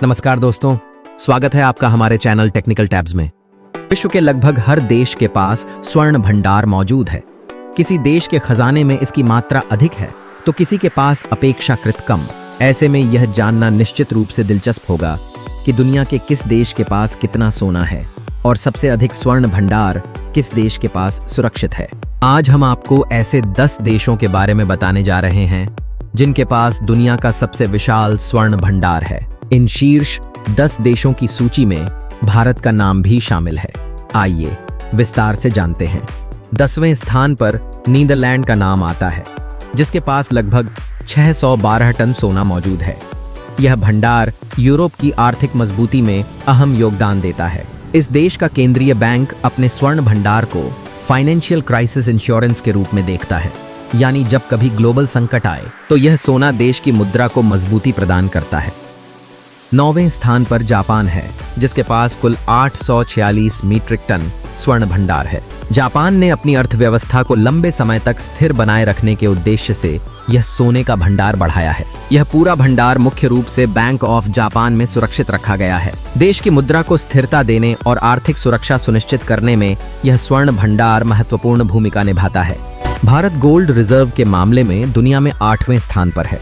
नमस्कार दोस्तों, स्वागत है आपका हमारे चैनल टेक्निकल टैब्स में। विश्व के लगभग हर देश के पास स्वर्ण भंडार मौजूद है। किसी देश के खजाने में इसकी मात्रा अधिक है तो किसी के पास अपेक्षाकृत कम। ऐसे में यह जानना निश्चित रूप से दिलचस्प होगा कि दुनिया के किस देश के पास कितना सोना है और सबसे अधिक स्वर्ण भंडार किस देश के पास सुरक्षित है। आज हम आपको ऐसे 10 देशों के बारे में बताने जा रहे हैं जिनके पास दुनिया का सबसे विशाल स्वर्ण भंडार है। इन शीर्ष 10 देशों की सूची में भारत का नाम भी शामिल है। आइए विस्तार से जानते हैं। 10वें स्थान पर नीदरलैंड का नाम आता है, जिसके पास लगभग 612 टन सोना मौजूद है। यह भंडार यूरोप की आर्थिक मजबूती में अहम योगदान देता है। इस देश का केंद्रीय बैंक अपने स्वर्ण भंडार को फाइनेंशियल क्राइसिस इंश्योरेंस के रूप में देखता है, यानी जब कभी ग्लोबल संकट आए तो यह सोना देश की मुद्रा को मजबूती प्रदान करता है। 9वें स्थान पर जापान है, जिसके पास कुल 846 मीट्रिक टन स्वर्ण भंडार है। जापान ने अपनी अर्थव्यवस्था को लंबे समय तक स्थिर बनाए रखने के उद्देश्य से यह सोने का भंडार बढ़ाया है। यह पूरा भंडार मुख्य रूप से बैंक ऑफ जापान में सुरक्षित रखा गया है। देश की मुद्रा को स्थिरता देने और आर्थिक सुरक्षा सुनिश्चित करने में यह स्वर्ण भंडार महत्वपूर्ण भूमिका निभाता है। भारत गोल्ड रिजर्व के मामले में दुनिया में 8वें स्थान पर है।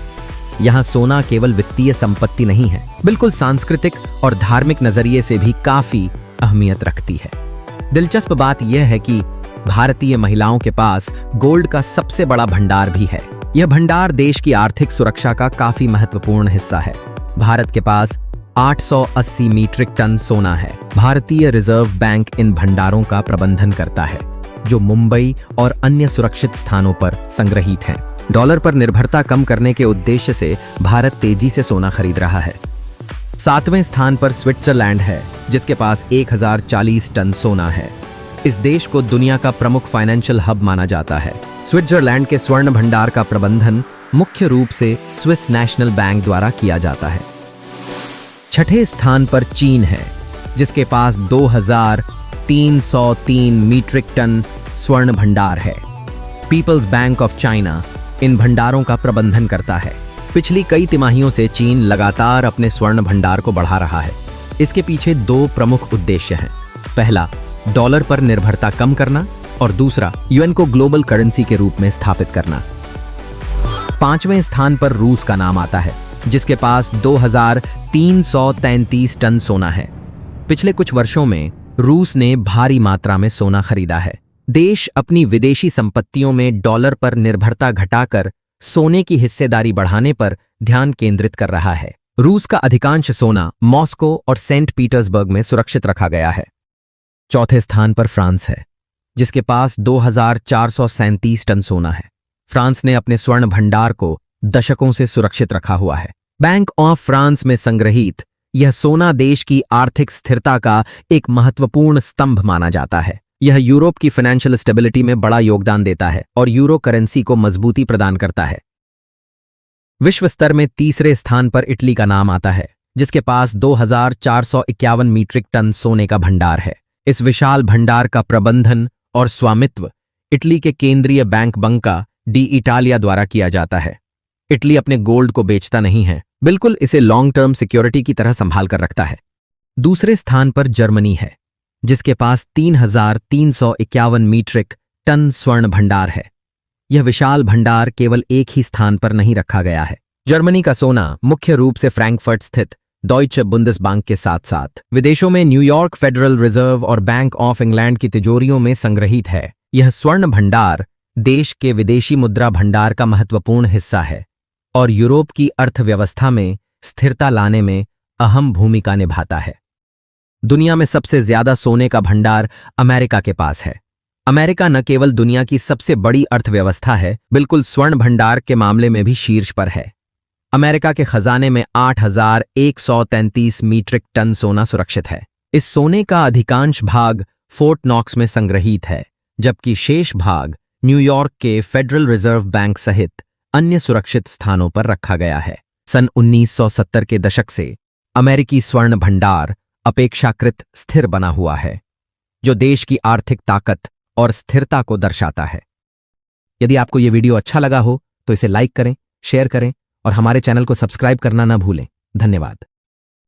यहाँ सोना केवल वित्तीय संपत्ति नहीं है, बिल्कुल सांस्कृतिक और धार्मिक नजरिए से भी काफी अहमियत रखती है। दिलचस्प बात यह है कि भारतीय महिलाओं के पास गोल्ड का सबसे बड़ा भंडार भी है। यह भंडार देश की आर्थिक सुरक्षा का काफी महत्वपूर्ण हिस्सा है। भारत के पास 880 मीट्रिक टन सोना है। भारतीय रिजर्व बैंक इन भंडारों का प्रबंधन करता है, जो मुंबई और अन्य सुरक्षित स्थानों पर संग्रहित हैं। डॉलर पर निर्भरता कम करने के उद्देश्य से भारत तेजी से सोना खरीद रहा है। 7वें स्थान पर स्विट्जरलैंड है, जिसके पास 1040 टन सोना है। इस देश को दुनिया का प्रमुख फाइनेंशियल हब माना जाता है। स्विट्जरलैंड के स्वर्ण भंडार का प्रबंधन मुख्य रूप से स्विस नेशनल बैंक द्वारा किया जाता है। 6ठे स्थान पर चीन है, जिसके पास 2303 मीट्रिक टन स्वर्ण भंडार है। पीपल्स बैंक ऑफ चाइना इन भंडारों का प्रबंधन करता है। पिछली कई तिमाहियों से चीन लगातार अपने स्वर्ण भंडार को बढ़ा रहा है। इसके पीछे 2 प्रमुख उद्देश्य हैं। पहला, डॉलर पर निर्भरता कम करना, और दूसरा, यूएन को ग्लोबल करेंसी के रूप में स्थापित करना। 5वें स्थान पर रूस का नाम आता है, जिसके पास 2333 टन सोना है। पिछले कुछ वर्षों में रूस ने भारी मात्रा में सोना खरीदा है। देश अपनी विदेशी संपत्तियों में डॉलर पर निर्भरता घटाकर सोने की हिस्सेदारी बढ़ाने पर ध्यान केंद्रित कर रहा है। रूस का अधिकांश सोना मॉस्को और सेंट पीटर्सबर्ग में सुरक्षित रखा गया है। 4थे स्थान पर फ्रांस है, जिसके पास 2437 टन सोना है। फ्रांस ने अपने स्वर्ण भंडार को दशकों से सुरक्षित रखा हुआ है। बैंक ऑफ फ्रांस में संग्रहित यह सोना देश की आर्थिक स्थिरता का एक महत्वपूर्ण स्तंभ माना जाता है। यह यूरोप की फाइनेंशियल स्टेबिलिटी में बड़ा योगदान देता है और यूरो करेंसी को मजबूती प्रदान करता है। विश्व स्तर में 3रे स्थान पर इटली का नाम आता है, जिसके पास 2451 मीट्रिक टन सोने का भंडार है। इस विशाल भंडार का प्रबंधन और स्वामित्व इटली के केंद्रीय बैंक बंका डी इटालिया द्वारा किया जाता है। इटली अपने गोल्ड को बेचता नहीं है, बिल्कुल इसे लॉन्ग टर्म सिक्योरिटी की तरह संभाल कर रखता है। 2रे स्थान पर जर्मनी है, जिसके पास 3351 मीट्रिक टन स्वर्ण भंडार है। यह विशाल भंडार केवल एक ही स्थान पर नहीं रखा गया है। जर्मनी का सोना मुख्य रूप से फ्रैंकफर्ट स्थित डॉइचे बुंदेसबैंक के साथ साथ विदेशों में न्यूयॉर्क फेडरल रिजर्व और बैंक ऑफ इंग्लैंड की तिजोरियों में संग्रहित है। यह स्वर्ण भंडार देश के विदेशी मुद्रा भंडार का महत्वपूर्ण हिस्सा है और यूरोप की अर्थव्यवस्था में स्थिरता लाने में अहम भूमिका निभाता है। दुनिया में सबसे ज्यादा सोने का भंडार अमेरिका के पास है। अमेरिका न केवल दुनिया की सबसे बड़ी अर्थव्यवस्था है, बिल्कुल स्वर्ण भंडार के मामले में भी शीर्ष पर है। अमेरिका के खजाने में 8133 मीट्रिक टन सोना सुरक्षित है। इस सोने का अधिकांश भाग फोर्ट नॉक्स में संग्रहित है, जबकि शेष भाग न्यूयॉर्क के फेडरल रिजर्व बैंक सहित अन्य सुरक्षित स्थानों पर रखा गया है। सन 1970 के दशक से अमेरिकी स्वर्ण भंडार अपेक्षाकृत स्थिर बना हुआ है, जो देश की आर्थिक ताकत और स्थिरता को दर्शाता है। यदि आपको यह वीडियो अच्छा लगा हो तो इसे लाइक करें, शेयर करें और हमारे चैनल को सब्सक्राइब करना ना भूलें। धन्यवाद।